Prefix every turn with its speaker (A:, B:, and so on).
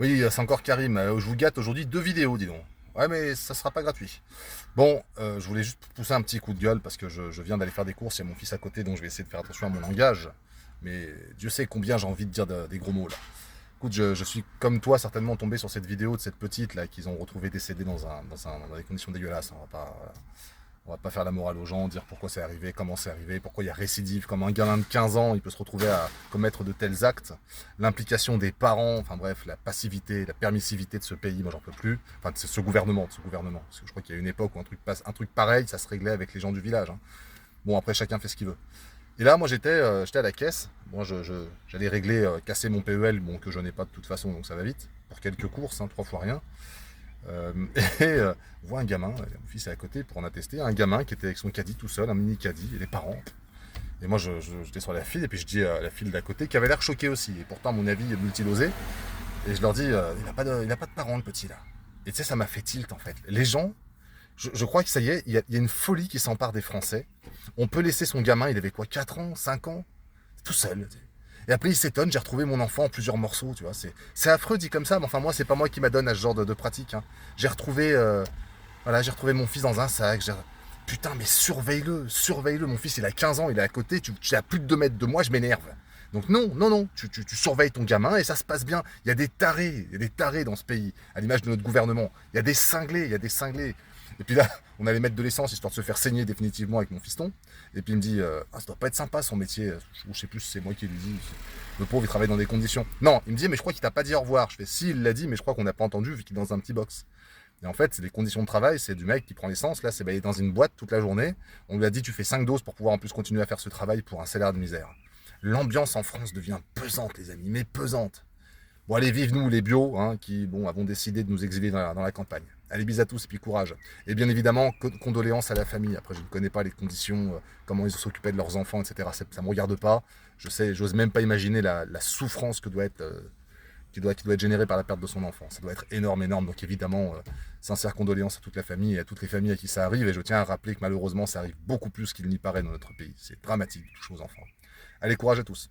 A: Oui, c'est encore Karim. Je vous gâte aujourd'hui 2 vidéos, dis donc. Ouais, mais ça sera pas gratuit. Bon, je voulais juste pousser un petit coup de gueule parce que je viens d'aller faire des courses. Il y a mon fils à côté, donc je vais essayer de faire attention à mon langage. Mais Dieu sait combien j'ai envie de dire des gros mots là. Écoute, je suis comme toi certainement tombé sur cette vidéo de cette petite là qu'ils ont retrouvée décédée dans des conditions dégueulasses. On va pas faire la morale aux gens, dire pourquoi c'est arrivé, comment c'est arrivé, pourquoi il y a récidive, comme un gamin de 15 ans, il peut se retrouver à commettre de tels actes. L'implication des parents, enfin bref, la passivité, la permissivité de ce pays, moi j'en peux plus. Enfin, de ce gouvernement, de ce gouvernement. Parce que je crois qu'il y a une époque où un truc pareil, ça se réglait avec les gens du village, hein. Bon, après, chacun fait ce qu'il veut. Et là, moi, j'étais à la caisse. Bon, j'allais régler, casser mon PEL, bon, que je n'ai pas de toute façon, donc ça va vite. Pour quelques courses, hein, 3 fois rien. Euh, et on voit un gamin, mon fils est à côté pour en attester, un gamin qui était avec son caddie tout seul, un mini caddie, et les parents. Et moi, j'étais sur la file, et puis je dis à la file d'à côté, qui avait l'air choqué aussi, et pourtant, à mon avis, multilosé. Et je leur dis, il a pas de parents, le petit, là. Et tu sais, ça m'a fait tilt, en fait. Les gens, je crois que ça y est, il y a une folie qui s'empare des Français. On peut laisser son gamin, il avait quoi, 4 ans, 5 ans, tout seul. Et après, il s'étonne, j'ai retrouvé mon enfant en plusieurs morceaux, tu vois. C'est affreux dit comme ça, mais enfin, moi, c'est pas moi qui m'adonne à ce genre de pratique, hein. J'ai retrouvé, voilà, j'ai retrouvé mon fils dans un sac. Putain, mais surveille-le, surveille-le. Mon fils, il a 15 ans, il est à côté, tu es à plus de 2 mètres de moi, je m'énerve. Donc non, non, non, tu surveilles ton gamin et ça se passe bien. Il y a des tarés dans ce pays, à l'image de notre gouvernement. Il y a des cinglés, il y a des cinglés. Et puis là, on allait mettre de l'essence histoire de se faire saigner définitivement avec mon fiston. Et puis il me dit, ah, ça doit pas être sympa son métier. Je sais plus si c'est moi qui lui dis. Le pauvre, il travaille dans des conditions. Non, il me dit, mais je crois qu'il t'a pas dit au revoir. Je fais, si, il l'a dit, mais je crois qu'on n'a pas entendu vu qu'il est dans un petit box. Et en fait, c'est des conditions de travail, c'est du mec qui prend l'essence. Là, c'est bah, il est dans une boîte toute la journée. On lui a dit, tu fais 5 doses pour pouvoir en plus continuer à faire ce travail pour un salaire de misère. L'ambiance en France devient pesante, les amis, mais pesante. Bon, allez, vive nous, les bios, hein, qui bon, avons décidé de nous exiler dans la campagne. Allez, bis à tous, et puis courage. Et bien évidemment, condoléances à la famille. Après, je ne connais pas les conditions, comment ils s'occupaient de leurs enfants, etc. Ça ne me regarde pas. Je sais, j'ose même pas imaginer la souffrance que doit être, qui doit être générée par la perte de son enfant. Ça doit être énorme, énorme. Donc évidemment, sincères condoléances à toute la famille et à toutes les familles à qui ça arrive. Et je tiens à rappeler que malheureusement, ça arrive beaucoup plus qu'il n'y paraît dans notre pays. C'est dramatique de toucher aux enfants. Allez, courage à tous.